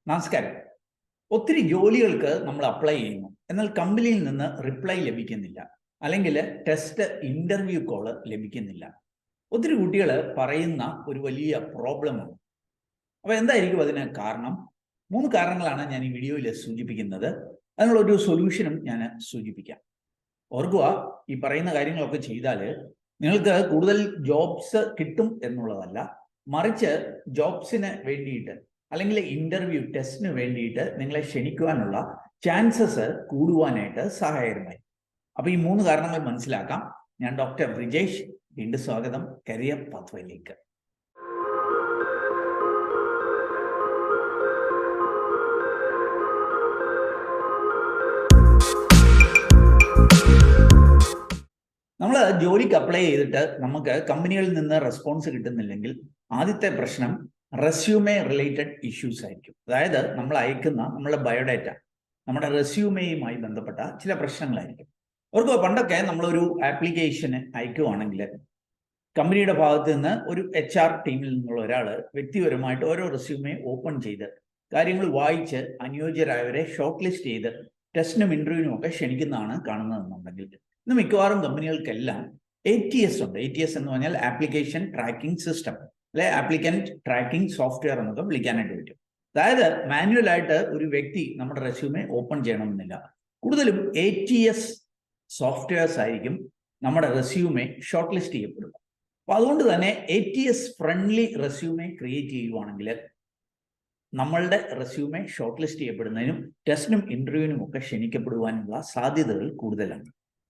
നമസ്കാരം. ഒത്തിരി ജോലികൾക്ക് നമ്മൾ അപ്ലൈ ചെയ്യുന്നു, എന്നാൽ കമ്പനിയിൽ നിന്ന് റിപ്ലൈ ലഭിക്കുന്നില്ല, അല്ലെങ്കിൽ ടെസ്റ്റ് ഇന്റർവ്യൂ കോള് ലഭിക്കുന്നില്ല. ഒത്തിരി കുട്ടികൾ പറയുന്ന ഒരു വലിയ പ്രോബ്ലമാണ്. അപ്പോൾ എന്തായിരിക്കും അതിന് കാരണം? 3 കാരണങ്ങളാണ് ഞാൻ ഈ വീഡിയോയിൽ സൂചിപ്പിക്കുന്നത്. അതിനുള്ളൊരു സൊല്യൂഷനും ഞാൻ സൂചിപ്പിക്കാം. ഓർക്കുക, ഈ പറയുന്ന കാര്യങ്ങളൊക്കെ ചെയ്താൽ നിങ്ങൾക്ക് കൂടുതൽ ജോബ്സ് കിട്ടും എന്നുള്ളതല്ല, മറിച്ച് ജോബ്സിന് വേണ്ടിയിട്ട് അല്ലെങ്കിൽ ഇന്റർവ്യൂ ടെസ്റ്റിന് വേണ്ടിയിട്ട് നിങ്ങളെ ക്ഷണിക്കുവാനുള്ള ചാൻസസ് കൂടുവാനായിട്ട് സഹായകരമായി. അപ്പോൾ ഈ 3 കാരണങ്ങൾ മനസ്സിലാക്കാം. ഞാൻ ഡോക്ടർ ബ്രിജേഷ്. വീണ്ടും സ്വാഗതം കരിയർ പാത്വേയിലേക്ക്. നമ്മൾ ജോലിക്ക് അപ്ലൈ ചെയ്തിട്ട് നമുക്ക് കമ്പനികളിൽ നിന്ന് റെസ്പോൺസ് കിട്ടുന്നില്ലെങ്കിൽ ആദ്യത്തെ പ്രശ്നം റെസ്യൂമേ റിലേറ്റഡ് ഇഷ്യൂസ് ആയിരിക്കും. അതായത് നമ്മൾ അയക്കുന്ന നമ്മളുടെ ബയോഡാറ്റ, നമ്മുടെ റെസ്യൂമേയുമായി ബന്ധപ്പെട്ട ചില പ്രശ്നങ്ങളായിരിക്കും. അവർക്ക് പണ്ടൊക്കെ നമ്മളൊരു ആപ്ലിക്കേഷന് അയക്കുകയാണെങ്കിൽ കമ്പനിയുടെ ഭാഗത്ത് നിന്ന് ഒരു HR ടീമിൽ നിന്നുള്ള ഒരാൾ വ്യക്തിപരമായിട്ട് ഓരോ റെസ്യൂമേ ഓപ്പൺ ചെയ്ത് കാര്യങ്ങൾ വായിച്ച് അനുയോജ്യരായവരെ ഷോർട്ട് ലിസ്റ്റ് ചെയ്ത് ടെസ്റ്റിനും ഇന്റർവ്യൂവിനും ഒക്കെ ക്ഷണിക്കുന്നതാണ് കാണുന്നതെന്നുണ്ടെങ്കിൽ ഇന്ന് മിക്കവാറും കമ്പനികൾക്കെല്ലാം ATS ഉണ്ട്. ATS എന്ന് പറഞ്ഞാൽ ആപ്ലിക്കേഷൻ ട്രാക്കിംഗ് സിസ്റ്റം, അല്ലെ ആപ്ലിക്കൻറ്റ് ട്രാക്കിംഗ് സോഫ്റ്റ്വെയർ എന്നൊക്കെ വിളിക്കാനായിട്ട് പറ്റും. അതായത് മാനുവലായിട്ട് ഒരു വ്യക്തി നമ്മുടെ റെസ്യൂമേ ഓപ്പൺ ചെയ്യണമെന്നില്ല. കൂടുതലും ATS സോഫ്റ്റ്വെയർസ് ആയിരിക്കും നമ്മുടെ റെസ്യൂമേ ഷോർട്ട് ലിസ്റ്റ് ചെയ്യപ്പെടുക. അപ്പോൾ അതുകൊണ്ട് തന്നെ ATS ഫ്രണ്ട്ലി റെസ്യൂമേ ക്രിയേറ്റ് ചെയ്യുവാണെങ്കിൽ നമ്മളുടെ റെസ്യൂമേ ഷോർട്ട് ലിസ്റ്റ് ചെയ്യപ്പെടുന്നതിനും ടെസ്റ്റിനും ഇന്റർവ്യൂവിനും ഒക്കെ ക്ഷണിക്കപ്പെടുവാനുള്ള സാധ്യതകൾ കൂടുതലാണ്.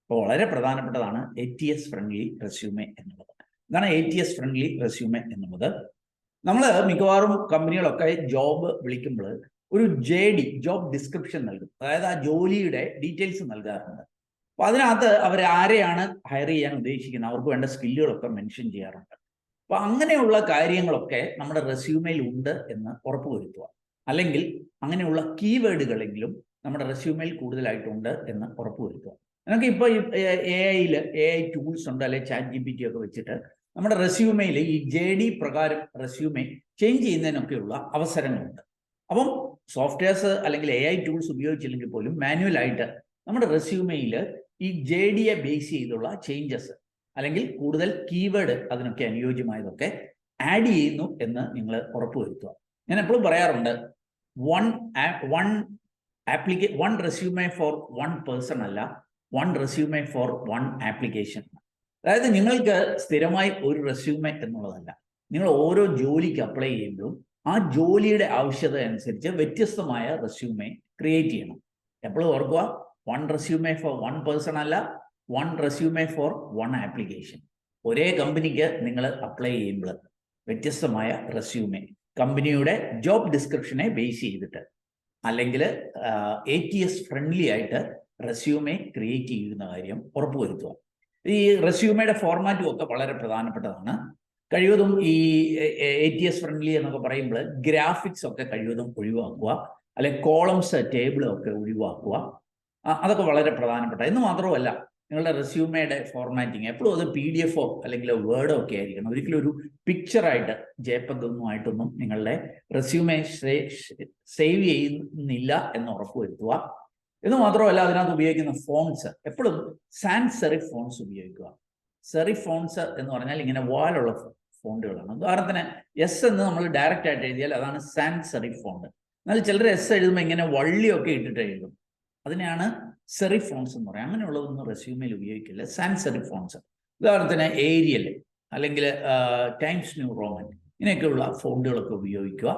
അപ്പോൾ വളരെ പ്രധാനപ്പെട്ടതാണ് ATS ഫ്രണ്ട്ലി റെസ്യൂമേ എന്നുള്ളത്. ഇതാണ് ATS ഫ്രണ്ട്ലി റെസ്യൂമേ എന്നുള്ളത്. നമ്മൾ മിക്കവാറും കമ്പനികളൊക്കെ ജോബ് വിളിക്കുമ്പോൾ ഒരു JD ജോബ് ഡിസ്ക്രിപ്ഷൻ നൽകും. അതായത് ആ ജോലിയുടെ ഡീറ്റെയിൽസ് നൽകാറുണ്ട്. അപ്പോൾ അതിനകത്ത് അവർ ആരെയാണ് ഹയർ ചെയ്യാൻ ഉദ്ദേശിക്കുന്നത്, അവർക്ക് വേണ്ട സ്കില്ലുകളൊക്കെ മെൻഷൻ ചെയ്യാറുണ്ട്. അപ്പോൾ അങ്ങനെയുള്ള കാര്യങ്ങളൊക്കെ നമ്മുടെ റെസ്യൂമേയിൽ ഉണ്ട് എന്ന് ഉറപ്പുവരുത്തുക. അല്ലെങ്കിൽ അങ്ങനെയുള്ള കീവേഡുകളെങ്കിലും നമ്മുടെ റെസ്യൂമേയിൽ കൂടുതലായിട്ടുണ്ട് എന്ന് ഉറപ്പുവരുത്തുക. നമുക്ക് ഇപ്പോൾ AI ടൂൾസ് ഉണ്ട്, അല്ലെങ്കിൽ ChatGPT ഒക്കെ വെച്ചിട്ട് നമ്മുടെ റെസ്യൂമേയിൽ ഈ JD പ്രകാരം റെസ്യൂമേ ചേഞ്ച് ചെയ്യുന്നതിനൊക്കെയുള്ള അവസരങ്ങളുണ്ട്. അപ്പം സോഫ്റ്റ്വെയർസ് അല്ലെങ്കിൽ AI ടൂൾസ് ഉപയോഗിച്ചില്ലെങ്കിൽ പോലും മാനുവലായിട്ട് നമ്മുടെ റെസ്യൂമേയിൽ ഈ JDയെ ബേസ് ചെയ്തുള്ള ചേഞ്ചസ് അല്ലെങ്കിൽ കൂടുതൽ കീവേഡ് അതിനൊക്കെ അനുയോജ്യമായതൊക്കെ ആഡ് ചെയ്യുന്നു എന്ന് നിങ്ങൾ ഉറപ്പുവരുത്തുക. ഞാൻ എപ്പോഴും പറയാറുണ്ട്, one resume for one person അല്ല, one resume for one application. അതായത് നിങ്ങൾക്ക് സ്ഥിരമായി ഒരു റെസ്യൂമേ എന്നുള്ളതല്ല, നിങ്ങൾ ഓരോ ജോലിക്ക് അപ്ലൈ ചെയ്യുമ്പോഴും ആ ജോലിയുടെ ആവശ്യത അനുസരിച്ച് വ്യത്യസ്തമായ റെസ്യൂമേ ക്രിയേറ്റ് ചെയ്യണം. എപ്പോഴും ഓർക്കുക, one resume for one person അല്ല, one resume for one application. ഒരേ കമ്പനിക്ക് നിങ്ങൾ അപ്ലൈ ചെയ്യുമ്പോൾ വ്യത്യസ്തമായ റെസ്യൂമേ കമ്പനിയുടെ ജോബ് ഡിസ്ക്രിപ്ഷനെ ബേസ് ചെയ്തിട്ട് അല്ലെങ്കിൽ ATS ഫ്രണ്ട്ലി ആയിട്ട് റെസ്യൂമേ ക്രിയേറ്റ് ചെയ്യുന്ന കാര്യം ഉറപ്പുവരുത്തുക. ഈ റെസ്യൂമേയുടെ ഫോർമാറ്റും ഒക്കെ വളരെ പ്രധാനപ്പെട്ടതാണ്. കഴിവതും ഈ ATS ഫ്രണ്ട്ലി എന്നൊക്കെ പറയുമ്പോൾ ഗ്രാഫിക്സ് ഒക്കെ കഴിവതും ഒഴിവാക്കുക, അല്ലെങ്കിൽ കോളംസ് ടേബിളും ഒക്കെ ഒഴിവാക്കുക. അതൊക്കെ വളരെ പ്രധാനപ്പെട്ട. എന്ന് മാത്രമല്ല, നിങ്ങളുടെ റെസ്യൂമേയുടെ ഫോർമാറ്റിങ് എപ്പോഴും അത് PDF അല്ലെങ്കിൽ വേർഡോ ഒക്കെ ആയിരിക്കണം. ഒരിക്കലും ഒരു പിക്ചറായിട്ട് JPEG ഒന്നുമായിട്ടൊന്നും നിങ്ങളുടെ റെസ്യൂമേ സേവ് ചെയ്യുന്നില്ല എന്ന് ഉറപ്പുവരുത്തുക. എന്ന് മാത്രമല്ല, അതിനകത്ത് ഉപയോഗിക്കുന്ന ഫോൺസ് എപ്പോഴും സാൻസ് സെറിഫ് ഫോൺസ് ഉപയോഗിക്കുക. സെറിഫ് ഫോൺസ് എന്ന് പറഞ്ഞാൽ ഇങ്ങനെ വാലുള്ള ഫോണ്ടുകളാണ്. ഉദാഹരണത്തിന് S എന്ന് നമ്മൾ ഡയറക്റ്റ് ആയിട്ട് എഴുതിയാൽ അതാണ് സാൻസ് സെറിഫ് ഫോണ്ട്. എന്നാൽ ചിലർ S എഴുതുമ്പോൾ ഇങ്ങനെ വള്ളിയൊക്കെ ഇട്ടിട്ട് എഴുതും. അതിനെയാണ് സെറിഫ് ഫോൺസ് എന്ന് പറയുക. അങ്ങനെയുള്ളതൊന്നും റെസ്യൂമേയിൽ ഉപയോഗിക്കില്ല. സാൻസ് സെറിഫ് ഫോൺസ്, ഉദാഹരണത്തിന് ഏരിയൽ അല്ലെങ്കിൽ ടൈംസ് ന്യൂ റോമൻ, ഇങ്ങനെയൊക്കെയുള്ള ഫോണ്ടുകളൊക്കെ ഉപയോഗിക്കുക.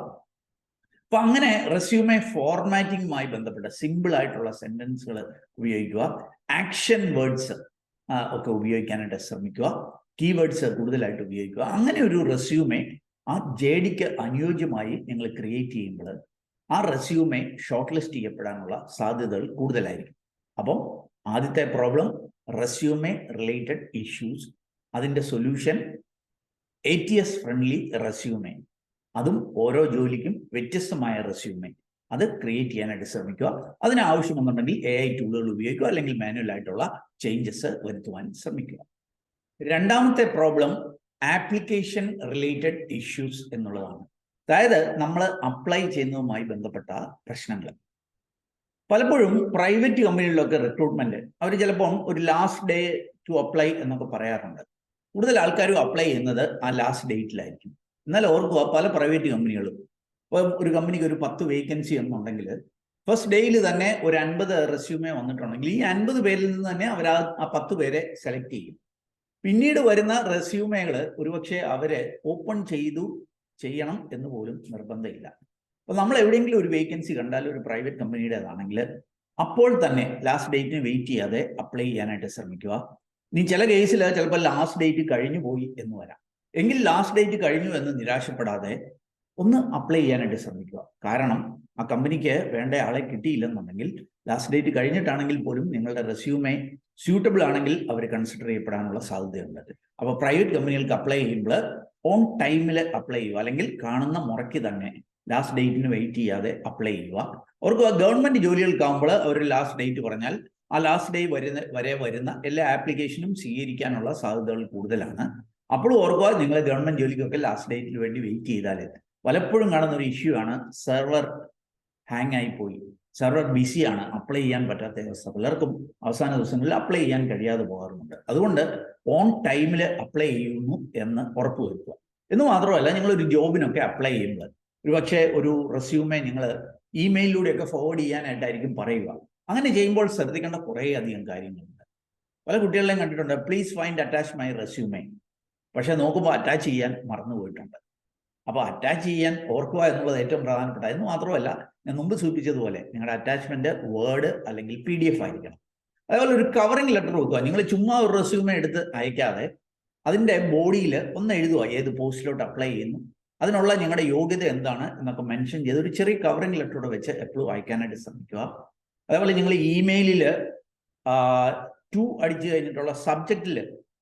അപ്പോൾ അങ്ങനെ റെസ്യൂമേ ഫോർമാറ്റിങ്ങുമായി ബന്ധപ്പെട്ട സിമ്പിൾ ആയിട്ടുള്ള സെന്റൻസുകൾ ഉപയോഗിക്കുക. ആക്ഷൻ വേർഡ്സ് ഒക്കെ ഉപയോഗിക്കാനായിട്ട് ശ്രമിക്കുക. കീവേഡ്സ് കൂടുതലായിട്ട് ഉപയോഗിക്കുക. അങ്ങനെ ഒരു റെസ്യൂമേ ആ JDക്ക് അനുയോജ്യമായി നിങ്ങൾ ക്രിയേറ്റ് ചെയ്യുമ്പോൾ ആ റെസ്യൂമേ ഷോർട്ട് ലിസ്റ്റ് ചെയ്യപ്പെടാനുള്ള സാധ്യതകൾ കൂടുതലായിരിക്കും. അപ്പം ആദ്യത്തെ പ്രോബ്ലം റെസ്യൂമേ റിലേറ്റഡ് ഇഷ്യൂസ്. അതിൻ്റെ സൊല്യൂഷൻ ATS ഫ്രണ്ട്ലി റെസ്യൂമേ, അതും ഓരോ ജോലിക്കും വ്യത്യസ്തമായ റെസ്യൂമേ അത് ക്രിയേറ്റ് ചെയ്യാനായിട്ട് ശ്രമിക്കുക. അതിനാവശ്യമെന്നുണ്ടെങ്കിൽ AI ടൂളുകൾ ഉപയോഗിക്കുക, അല്ലെങ്കിൽ മാനുവൽ ആയിട്ടുള്ള ചേഞ്ചസ് വരുത്തുവാൻ ശ്രമിക്കുക. രണ്ടാമത്തെ പ്രോബ്ലം ആപ്ലിക്കേഷൻ റിലേറ്റഡ് ഇഷ്യൂസ് എന്നുള്ളതാണ്. അതായത് നമ്മൾ അപ്ലൈ ചെയ്യുന്നതുമായി ബന്ധപ്പെട്ട പ്രശ്നങ്ങൾ. പലപ്പോഴും പ്രൈവറ്റ് കമ്പനികളിലൊക്കെ റിക്രൂട്ട്മെന്റ് അവർ ചിലപ്പം ഒരു ലാസ്റ്റ് ഡേ ടു അപ്ലൈ എന്നൊക്കെ പറയാറുണ്ട്. കൂടുതൽ ആൾക്കാരും അപ്ലൈ ചെയ്യുന്നത് ആ ലാസ്റ്റ് ഡേറ്റിലായിരിക്കും. എന്നാൽ ഓർക്കുക, പല പ്രൈവറ്റ് കമ്പനികളും ഇപ്പം ഒരു കമ്പനിക്ക് ഒരു 10 വേക്കൻസി എന്നുണ്ടെങ്കിൽ ഫസ്റ്റ് ഡേയിൽ തന്നെ ഒരു 50 റെസ്യൂമേ വന്നിട്ടുണ്ടെങ്കിൽ ഈ 50 പേരിൽ നിന്ന് തന്നെ അവർ ആ 10 പേരെ സെലക്ട് ചെയ്യും. പിന്നീട് വരുന്ന റെസ്യൂമേകൾ ഒരുപക്ഷെ അവരെ ഓപ്പൺ ചെയ്യണം എന്ന് പോലും നിർബന്ധമില്ല. അപ്പോൾ നമ്മൾ എവിടെയെങ്കിലും ഒരു വേക്കൻസി കണ്ടാൽ ഒരു പ്രൈവറ്റ് കമ്പനിയുടേതാണെങ്കിൽ അപ്പോൾ തന്നെ ലാസ്റ്റ് ഡേറ്റിന് വെയിറ്റ് ചെയ്യാതെ അപ്ലൈ ചെയ്യാനായിട്ട് ശ്രമിക്കുക. ഇനി ചില കേസിൽ ചിലപ്പോൾ ലാസ്റ്റ് ഡേറ്റ് കഴിഞ്ഞു പോയി എന്ന് വരാം. എങ്കിൽ ലാസ്റ്റ് ഡേറ്റ് കഴിഞ്ഞു എന്ന് നിരാശപ്പെടാതെ ഒന്ന് അപ്ലൈ ചെയ്യാനായിട്ട് ശ്രമിക്കുക. കാരണം ആ കമ്പനിക്ക് വേണ്ട ആളെ കിട്ടിയില്ലെന്നുണ്ടെങ്കിൽ ലാസ്റ്റ് ഡേറ്റ് കഴിഞ്ഞിട്ടാണെങ്കിൽ പോലും നിങ്ങളുടെ റെസ്യൂമേ സ്യൂട്ടബിൾ ആണെങ്കിൽ അവർ കൺസിഡർ ചെയ്യപ്പെടാനുള്ള സാധ്യതയുണ്ട്. അപ്പോൾ പ്രൈവറ്റ് കമ്പനികൾക്ക് അപ്ലൈ ചെയ്യുമ്പോൾ ഓൺ ടൈമിൽ അപ്ലൈ ചെയ്യുക, അല്ലെങ്കിൽ കാണുന്ന മുറയ്ക്ക് തന്നെ ലാസ്റ്റ് ഡേറ്റിന് വെയിറ്റ് ചെയ്യാതെ അപ്ലൈ ചെയ്യുക. അവർക്ക് ഗവൺമെന്റ് ജോലികൾക്കാകുമ്പോൾ അവർ ലാസ്റ്റ് ഡേറ്റ് പറഞ്ഞാൽ ആ ലാസ്റ്റ് ഡേ വരെ വരുന്ന എല്ലാ ആപ്ലിക്കേഷനും സ്വീകരിക്കാനുള്ള സാധ്യതകൾ കൂടുതലാണ്. അപ്പോഴും ഓർക്കുക, നിങ്ങൾ ഗവൺമെന്റ് ജോലിക്കൊക്കെ ലാസ്റ്റ് ഡേറ്റിന് വേണ്ടി വെയിറ്റ് ചെയ്താൽ പലപ്പോഴും കാണുന്ന ഒരു ഇഷ്യൂ ആണ് സെർവർ ഹാങ് ആയിപ്പോയി, സെർവർ ബിസിയാണ്, അപ്ലൈ ചെയ്യാൻ പറ്റാത്ത അവസ്ഥ. പലർക്കും അവസാന ദിവസങ്ങളിൽ അപ്ലൈ ചെയ്യാൻ കഴിയാതെ പോകാറുണ്ട്. അതുകൊണ്ട് ഓൺ ടൈമിൽ അപ്ലൈ ചെയ്യുന്നു എന്ന് ഉറപ്പുവരുത്തുക. എന്ന് മാത്രമല്ല, നിങ്ങളൊരു ജോബിനൊക്കെ അപ്ലൈ ചെയ്യുമ്പോൾ ഒരുപക്ഷെ ഒരു റെസ്യൂമേ നിങ്ങൾ ഇമെയിലിലൂടെയൊക്കെ ഫോർവേഡ് ചെയ്യാനായിട്ടായിരിക്കും പറയുക. അങ്ങനെ ചെയ്യുമ്പോൾ ശ്രദ്ധിക്കേണ്ട കുറേ അധികം കാര്യങ്ങളുണ്ട്. പല കുട്ടികളെയും കണ്ടിട്ടുണ്ട്, please find attach my resume, പക്ഷെ നോക്കുമ്പോൾ അറ്റാച്ച് ചെയ്യാൻ മറന്നുപോയിട്ടുണ്ട്. അപ്പോൾ അറ്റാച്ച് ചെയ്യാൻ ഓർക്കുക എന്നുള്ളത് ഏറ്റവും പ്രധാനപ്പെട്ട. എന്ന് മാത്രമല്ല, ഞാൻ മുമ്പ് സൂചിപ്പിച്ചതുപോലെ നിങ്ങളുടെ അറ്റാച്ച്മെന്റ് വേർഡ് അല്ലെങ്കിൽ PDF ആയിരിക്കണം. അതേപോലെ ഒരു കവറിംഗ് ലെറ്റർ വെക്കുക. നിങ്ങൾ ചുമ്മാ ഒരു റെസ്യൂമേ എടുത്ത് അയക്കാതെ അതിൻ്റെ ബോഡിയിൽ ഒന്ന് എഴുതുക, ഏത് പോസ്റ്റിലോട്ട് അപ്ലൈ ചെയ്യുന്നു, അതിനുള്ള നിങ്ങളുടെ യോഗ്യത എന്താണ് എന്നൊക്കെ മെൻഷൻ ചെയ്ത് ഒരു ചെറിയ കവറിംഗ് ലെറ്ററോടെ വെച്ച് എപ്പോഴും അയക്കാനായിട്ട് ശ്രമിക്കുക. അതേപോലെ നിങ്ങൾ ഇമെയിലിൽ ടു അടിച്ചു കഴിഞ്ഞിട്ടുള്ള സബ്ജക്റ്റിൽ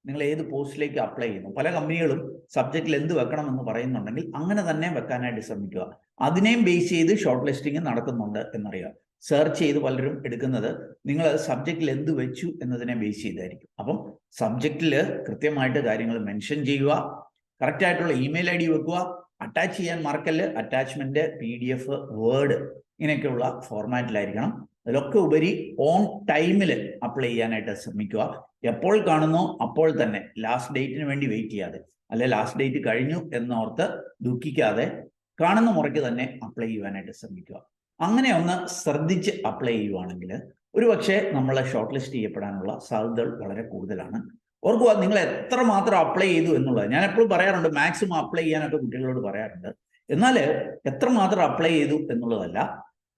നിങ്ങൾ ഏത് പോസ്റ്റിലേക്ക് അപ്ലൈ ചെയ്യുന്നു. പല കമ്പനികളും സബ്ജക്റ്റിൽ എന്ത് വെക്കണം എന്ന് പറയുന്നുണ്ടെങ്കിൽ അങ്ങനെ തന്നെ വെക്കാനായിട്ട് ശ്രമിക്കുക. അതിനെയും ബേസ് ചെയ്ത് ഷോർട്ട് ലിസ്റ്റിംഗ് നടക്കുന്നുണ്ട് എന്നറിയുക. സെർച്ച് ചെയ്ത് പലരും എടുക്കുന്നത് നിങ്ങൾ സബ്ജക്റ്റിൽ എന്ത് വെച്ചു എന്നതിനെ ബേസ് ചെയ്തായിരിക്കും. അപ്പം സബ്ജക്റ്റിൽ കൃത്യമായിട്ട് കാര്യങ്ങൾ മെൻഷൻ ചെയ്യുക, കറക്റ്റ് ആയിട്ടുള്ള ഇമെയിൽ ID വെക്കുക, അറ്റാച്ച് ചെയ്യാൻ മറക്കല്ല്. അറ്റാച്ച്മെന്റ് PDF, വേർഡ് ഇങ്ങനെയൊക്കെയുള്ള ഫോർമാറ്റിലായിരിക്കണം. അതിലൊക്കെ ഉപരി ഓൺ ടൈമിൽ അപ്ലൈ ചെയ്യാനായിട്ട് ശ്രമിക്കുക. എപ്പോൾ കാണുന്നോ അപ്പോൾ തന്നെ, ലാസ്റ്റ് ഡേറ്റിന് വേണ്ടി വെയിറ്റ് ചെയ്യാതെ, അല്ലെ ലാസ്റ്റ് ഡേറ്റ് കഴിഞ്ഞു എന്നോർത്ത് ദുഃഖിക്കാതെ കാണുന്ന മുറയ്ക്ക് തന്നെ അപ്ലൈ ചെയ്യുവാനായിട്ട് ശ്രമിക്കുക. അങ്ങനെ ഒന്ന് ശ്രദ്ധിച്ച് അപ്ലൈ ചെയ്യുവാണെങ്കിൽ ഒരുപക്ഷെ നമ്മളെ ഷോർട്ട് ലിസ്റ്റ് ചെയ്യപ്പെടാനുള്ള സാധ്യതകൾ വളരെ കൂടുതലാണ്. ഓർക്കുക, നിങ്ങൾ എത്രമാത്രം അപ്ലൈ ചെയ്തു എന്നുള്ളത്. ഞാൻ എപ്പോഴും പറയാറുണ്ട്, മാക്സിമം അപ്ലൈ ചെയ്യാനൊക്കെ കുട്ടികളോട് പറയാറുണ്ട്. എന്നാൽ എത്രമാത്രം അപ്ലൈ ചെയ്തു എന്നുള്ളതല്ല,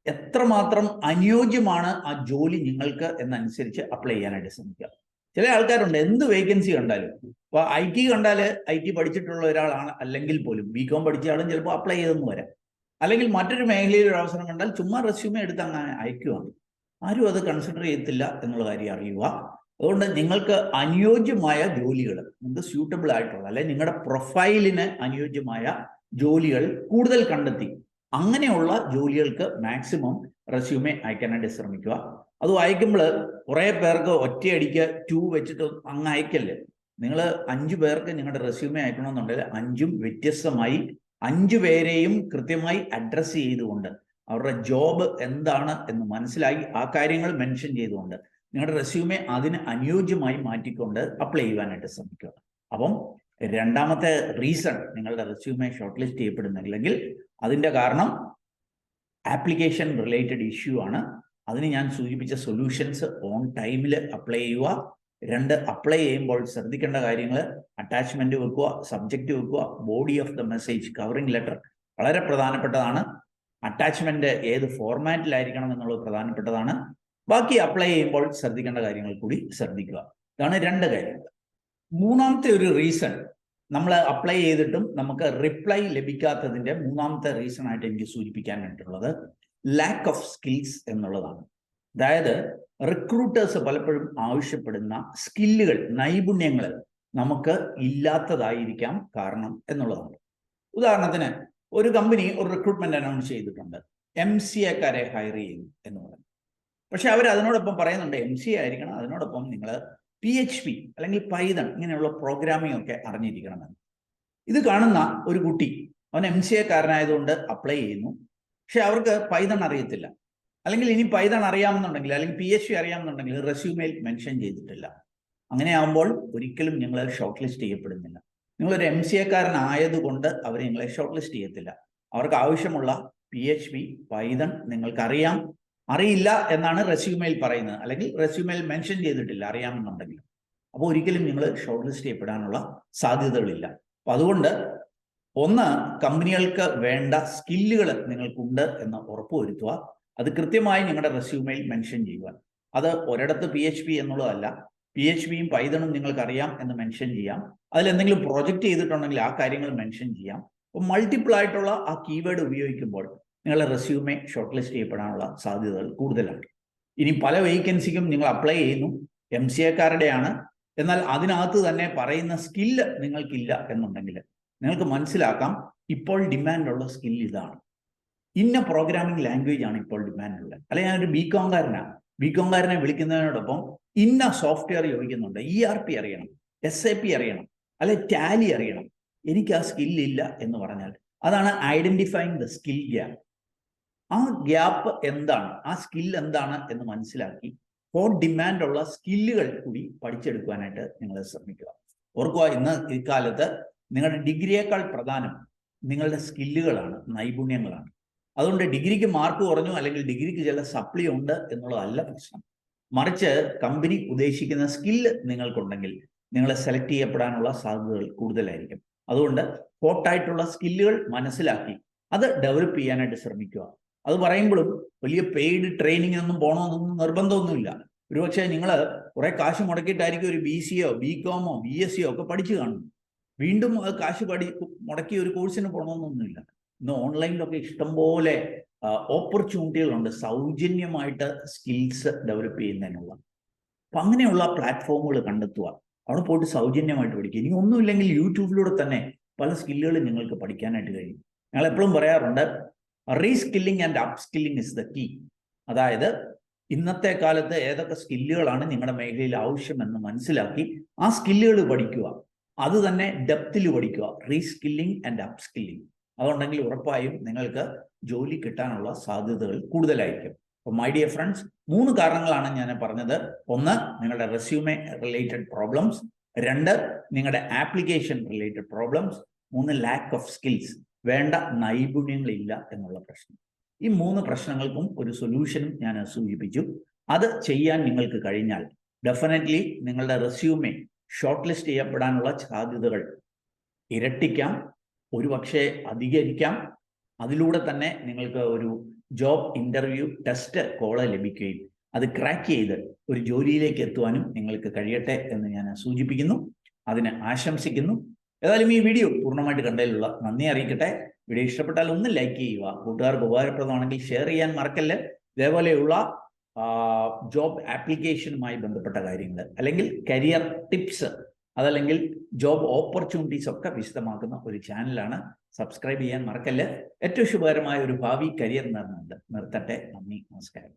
എത്രമാത്രം അനുയോജ്യമാണ് ആ ജോലി നിങ്ങൾക്ക് എന്നനുസരിച്ച് അപ്ലൈ ചെയ്യാനായിട്ട് ശ്രമിക്കുക. ചില ആൾക്കാരുണ്ട്, എന്ത് വേക്കൻസി കണ്ടാലും, ഇപ്പോൾ IT കണ്ടാൽ IT പഠിച്ചിട്ടുള്ള ഒരാളാണ് അല്ലെങ്കിൽ പോലും BCom പഠിച്ച ആളും ചിലപ്പോൾ അപ്ലൈ ചെയ്തെന്ന് വരാം. അല്ലെങ്കിൽ മറ്റൊരു മേഖലയിൽ ഒരു അവസരം കണ്ടാൽ ചുമ്മാ റെസ്യൂമേ എടുത്ത് അങ്ങനെ അയക്കുകയാണ്. ആരും അത് കൺസിഡർ ചെയ്യത്തില്ല എന്നുള്ള കാര്യം അറിയുക. അതുകൊണ്ട് നിങ്ങൾക്ക് അനുയോജ്യമായ ജോലികൾ, നിങ്ങൾക്ക് സ്യൂട്ടബിൾ ആയിട്ടുള്ള, അല്ലെങ്കിൽ നിങ്ങളുടെ പ്രൊഫൈലിന് അനുയോജ്യമായ ജോലികൾ കൂടുതൽ കണ്ടെത്തി അങ്ങനെയുള്ള ജോലികൾക്ക് മാക്സിമം റെസ്യൂമേ അയക്കാനായിട്ട് ശ്രമിക്കുക. അത് അയക്കുമ്പോൾ കുറേ പേർക്ക് ഒറ്റയടിക്ക് 2 വെച്ചിട്ട് അങ്ങ് അയക്കല്ലേ. നിങ്ങൾ 5 പേർക്ക് നിങ്ങളുടെ റെസ്യൂമേ അയക്കണമെന്നുണ്ടെങ്കിൽ 5ഉം വ്യത്യസ്തമായി 5 പേരെയും കൃത്യമായി അഡ്രസ്സ് ചെയ്തുകൊണ്ട് അവരുടെ ജോബ് എന്താണ് എന്ന് മനസ്സിലാക്കി ആ കാര്യങ്ങൾ മെൻഷൻ ചെയ്തുകൊണ്ട് നിങ്ങളുടെ റെസ്യൂമേ അതിന് അനുയോജ്യമായി മാറ്റിക്കൊണ്ട് അപ്ലൈ ചെയ്യുവാനായിട്ട് ശ്രമിക്കുക. അപ്പം രണ്ടാമത്തെ റീസൺ നിങ്ങളുടെ റെസ്യൂമേ ഷോർട്ട് ലിസ്റ്റ് ചെയ്യപ്പെടുന്നില്ലെങ്കിൽ അതിൻ്റെ കാരണം ആപ്ലിക്കേഷൻ റിലേറ്റഡ് ഇഷ്യൂ ആണ്. അതിന് ഞാൻ സൂചിപ്പിച്ച സൊല്യൂഷൻസ് ഓൺ ടൈമിൽ അപ്ലൈ ചെയ്യുക. 2, അപ്ലൈ ചെയ്യുമ്പോൾ ശ്രദ്ധിക്കേണ്ട കാര്യങ്ങൾ, അറ്റാച്ച്മെന്റ് വെക്കുക, സബ്ജക്റ്റ് വെക്കുക, body of the message, covering letter വളരെ പ്രധാനപ്പെട്ടതാണ്. അറ്റാച്ച്മെന്റ് ഏത് ഫോർമാറ്റിലായിരിക്കണം എന്നുള്ളത് പ്രധാനപ്പെട്ടതാണ്. ബാക്കി അപ്ലൈ ചെയ്യുമ്പോൾ ശ്രദ്ധിക്കേണ്ട കാര്യങ്ങൾ കൂടി ശ്രദ്ധിക്കുക. ഇതാണ് 2 കാര്യങ്ങൾ. മൂന്നാമത്തെ ഒരു റീസൺ, നമ്മൾ അപ്ലൈ ചെയ്തിട്ടും നമുക്ക് റിപ്ലൈ ലഭിക്കാത്തതിൻ്റെ മൂന്നാമത്തെ റീസൺ ആയിട്ട് എനിക്ക് സൂചിപ്പിക്കാൻ വേണ്ടിയിട്ടുള്ളത് ലാക്ക് ഓഫ് സ്കിൽസ് എന്നുള്ളതാണ്. അതായത് റിക്രൂട്ടേഴ്സ് പലപ്പോഴും ആവശ്യപ്പെടുന്ന സ്കില്ലുകൾ, നൈപുണ്യങ്ങൾ നമുക്ക് ഇല്ലാത്തതായിരിക്കാം കാരണം എന്നുള്ളതാണ്. ഉദാഹരണത്തിന്, ഒരു കമ്പനി ഒരു റിക്രൂട്ട്മെന്റ് അനൗൺസ് ചെയ്തിട്ടുണ്ട്, MCAക്കാരെ ഹയർ ചെയ്യും എന്ന് പറഞ്ഞു. പക്ഷെ അവർ അതിനോടൊപ്പം പറയുന്നുണ്ട് MCA ആയിരിക്കണം, അതിനോടൊപ്പം നിങ്ങൾ PHP അല്ലെങ്കിൽ പൈതൺ ഇങ്ങനെയുള്ള പ്രോഗ്രാമിംഗ് ഒക്കെ അറിഞ്ഞിരിക്കണമെന്ന്. ഇത് കാണുന്ന ഒരു കുട്ടി അവൻ MCA കാരനായതുകൊണ്ട് അപ്ലൈ ചെയ്യുന്നു, പക്ഷെ അവർക്ക് പൈതൺ അറിയത്തില്ല, അല്ലെങ്കിൽ ഇനി പൈതൺ അറിയാമെന്നുണ്ടെങ്കിൽ അല്ലെങ്കിൽ PHP അറിയാമെന്നുണ്ടെങ്കിൽ റെസ്യൂമെയിൽ മെൻഷൻ ചെയ്തിട്ടില്ല. അങ്ങനെയാകുമ്പോൾ ഒരിക്കലും നിങ്ങൾ ഷോർട്ട് ലിസ്റ്റ് ചെയ്യപ്പെടുന്നില്ല. നിങ്ങളൊരു MCA കാരനായതുകൊണ്ട് അവർ നിങ്ങളെ ഷോർട്ട് ലിസ്റ്റ് ചെയ്യത്തില്ല. അവർക്ക് ആവശ്യമുള്ള PHP, പൈതൺ നിങ്ങൾക്കറിയാം, അറിയില്ല എന്നാണ് റെസ്യൂമെയിൽ പറയുന്നത്, അല്ലെങ്കിൽ റെസ്യൂമെയിൽ മെൻഷൻ ചെയ്തിട്ടില്ല അറിയാമെന്നുണ്ടെങ്കിൽ. അപ്പോൾ ഒരിക്കലും നിങ്ങൾ ഷോർട്ട് ലിസ്റ്റ് ചെയ്യപ്പെടാനുള്ള സാധ്യതകളില്ല. അപ്പോൾ അതുകൊണ്ട് ഒന്ന്, കമ്പനികൾക്ക് വേണ്ട സ്കില്ലുകൾ നിങ്ങൾക്കുണ്ട് എന്ന് ഉറപ്പുവരുത്തുക. അത് കൃത്യമായി നിങ്ങളുടെ റെസ്യൂമെയിൽ മെൻഷൻ ചെയ്യുക. അത് ഒരിടത്ത് PHP എന്നുള്ളതല്ല, PHPയും പൈതണും നിങ്ങൾക്കറിയാം എന്ന് മെൻഷൻ ചെയ്യാം. അതിലെന്തെങ്കിലും പ്രൊജക്റ്റ് ചെയ്തിട്ടുണ്ടെങ്കിൽ ആ കാര്യങ്ങൾ മെൻഷൻ ചെയ്യാം. അപ്പോൾ മൾട്ടിപ്പിൾ ആയിട്ടുള്ള ആ കീവേഡ് ഉപയോഗിക്കുമ്പോൾ നിങ്ങളുടെ റെസ്യൂമെ ഷോർട്ട് ലിസ്റ്റ് ചെയ്യപ്പെടാനുള്ള സാധ്യതകൾ കൂടുതലാണ്. ഇനി പല വേക്കൻസിക്കും നിങ്ങൾ അപ്ലൈ ചെയ്യുന്നു, MCA കാരുടെയാണ്, എന്നാൽ അതിനകത്ത് തന്നെ പറയുന്ന സ്കില്ല് നിങ്ങൾക്കില്ല എന്നുണ്ടെങ്കിൽ നിങ്ങൾക്ക് മനസ്സിലാക്കാം ഇപ്പോൾ ഡിമാൻഡുള്ള സ്കിൽ ഇതാണ്, ഇന്ന പ്രോഗ്രാമിംഗ് ലാംഗ്വേജ് ആണ് ഇപ്പോൾ ഡിമാൻഡുള്ളത്. അല്ലെങ്കിൽ ഞാനൊരു BCom കാരനെ വിളിക്കുന്നതിനോടൊപ്പം ഇന്ന സോഫ്റ്റ്വെയർ ചോദിക്കുന്നുണ്ട്, ERP അറിയണം, SAP അറിയണം, അല്ലെ ടാലി അറിയണം, എനിക്ക് ആ സ്കില്ലില്ല എന്ന് പറഞ്ഞാൽ അതാണ് ഐഡന്റിഫൈങ് ദ സ്കിൽ ഗ്യാപ്പ്. ആ ഗ്യാപ്പ് എന്താണ്, ആ സ്കിൽ എന്താണ് എന്ന് മനസ്സിലാക്കി ഹോട്ട് ഡിമാൻഡ് ഉള്ള സ്കില്ലുകൾ കൂടി പഠിച്ചെടുക്കുവാനായിട്ട് നിങ്ങൾ ശ്രമിക്കുക. ഓർക്കുക, ഇന്ന് ഇക്കാലത്ത് നിങ്ങളുടെ ഡിഗ്രിയേക്കാൾ പ്രധാനം നിങ്ങളുടെ സ്കില്ലുകളാണ്, നൈപുണ്യങ്ങളാണ്. അതുകൊണ്ട് ഡിഗ്രിക്ക് മാർക്ക് കുറഞ്ഞു അല്ലെങ്കിൽ ഡിഗ്രിക്ക് ചില സപ്ലി ഉണ്ട് എന്നുള്ളതല്ല പ്രശ്നം. മറിച്ച് കമ്പനി ഉദ്ദേശിക്കുന്ന സ്കില്ല് നിങ്ങൾക്കുണ്ടെങ്കിൽ നിങ്ങളെ സെലക്ട് ചെയ്യപ്പെടാനുള്ള സാധ്യതകൾ കൂടുതലായിരിക്കും. അതുകൊണ്ട് ഹോട്ടായിട്ടുള്ള സ്കില്ലുകൾ മനസ്സിലാക്കി അത് ഡെവലപ്പ് ചെയ്യാനായിട്ട് ശ്രമിക്കുക. അത് പറയുമ്പോഴും വലിയ പെയ്ഡ് ട്രെയിനിങ് ഒന്നും പോകണമെന്നൊന്നും നിർബന്ധമൊന്നുമില്ല. ഒരുപക്ഷെ നിങ്ങൾ കുറെ കാശ് മുടക്കിയിട്ടായിരിക്കും ഒരു BCO, BComോ BSCയോ ഒക്കെ പഠിച്ചു കാണുന്നു. വീണ്ടും കാശ് മുടക്കി ഒരു കോഴ്സിന് പോകണമെന്നൊന്നുമില്ല. ഇന്ന് ഓൺലൈനിലൊക്കെ ഇഷ്ടംപോലെ ഓപ്പർച്യൂണിറ്റികളുണ്ട് സൗജന്യമായിട്ട് സ്കിൽസ് ഡെവലപ്പ് ചെയ്യുന്നതിനുള്ള. അപ്പം അങ്ങനെയുള്ള പ്ലാറ്റ്ഫോമുകൾ കണ്ടെത്തുക, അവിടെ പോയിട്ട് സൗജന്യമായിട്ട് പഠിക്കുക. ഇനി ഒന്നുമില്ലെങ്കിൽ യൂട്യൂബിലൂടെ തന്നെ പല സ്കില്ലുകൾ നിങ്ങൾക്ക് പഠിക്കാനായിട്ട് കഴിയും. ഞങ്ങൾ എപ്പോഴും പറയാറുണ്ട്, reskilling and upskilling is the key. അതായത് ഇന്നത്തെ കാലത്ത് ഏതൊക്കെ സ്കില്ലുകളാണ് നിങ്ങളുടെ മേഖലയിൽ ആവശ്യമെന്ന് മനസ്സിലാക്കി ആ സ്കില്ലുകൾ പഠിക്കുക, അത് തന്നെ ഡെപ്തിൽ പഠിക്കുക. റീസ്കില്ലിംഗ് ആൻഡ് അപ്സ്കില്ലിംഗ് അതുണ്ടെങ്കിൽ ഉറപ്പായും നിങ്ങൾക്ക് ജോലി കിട്ടാനുള്ള സാധ്യതകൾ കൂടുതലായിരിക്കും. അപ്പോൾ മൈ ഡിയർ ഫ്രണ്ട്സ്, 3 കാരണങ്ങളാണ് ഞാൻ പറഞ്ഞത്. 1, നിങ്ങളുടെ റെസ്യൂമെ റിലേറ്റഡ് പ്രോബ്ലംസ്. 2, നിങ്ങളുടെ application related problems. 3, lack of skills, വേണ്ട നൈപുണ്യങ്ങളില്ല എന്നുള്ള പ്രശ്നം. ഈ 3 പ്രശ്നങ്ങൾക്കും ഒരു സൊല്യൂഷനും ഞാൻ സൂചിപ്പിച്ചു. അത് ചെയ്യാൻ നിങ്ങൾക്ക് കഴിഞ്ഞാൽ ഡെഫിനറ്റ്ലി നിങ്ങളുടെ റെസ്യൂമെ ഷോർട്ട് ലിസ്റ്റ് ചെയ്യപ്പെടാനുള്ള സാധ്യതകൾ ഇരട്ടിക്കാം, ഒരുപക്ഷെ അധികരിക്കാം. അതിലൂടെ തന്നെ നിങ്ങൾക്ക് ഒരു ജോബ് ഇന്റർവ്യൂ ടെസ്റ്റ് കോള് ലഭിക്കുകയും അത് ക്രാക്ക് ചെയ്ത് ഒരു ജോലിയിലേക്ക് എത്തുവാനും നിങ്ങൾക്ക് കഴിയട്ടെ എന്ന് ഞാൻ സൂചിപ്പിക്കുന്നു, അതിന് ആശംസിക്കുന്നു. ഏതായാലും ഈ വീഡിയോ പൂർണ്ണമായിട്ട് കണ്ടതിലുള്ള നന്ദി അറിയിക്കട്ടെ. വീഡിയോ ഇഷ്ടപ്പെട്ടാൽ ഒന്ന് ലൈക്ക് ചെയ്യുക, കൂട്ടുകാർക്ക് ഉപകാരപ്രദമാണെങ്കിൽ ഷെയർ ചെയ്യാൻ മറക്കല്ല്. ഇതേപോലെയുള്ള ജോബ് ആപ്ലിക്കേഷനുമായി ബന്ധപ്പെട്ട കാര്യങ്ങൾ, അല്ലെങ്കിൽ കരിയർ ടിപ്സ്, അതല്ലെങ്കിൽ ജോബ് ഓപ്പർച്യൂണിറ്റീസ് ഒക്കെ വിശദമാക്കുന്ന ഒരു ചാനലാണ്. സബ്സ്ക്രൈബ് ചെയ്യാൻ മറക്കല്ല്. ഏറ്റവും ശുഭകരമായ ഒരു ഭാവി കരിയർ നിർത്തട്ടെ. നന്ദി, നമസ്കാരം.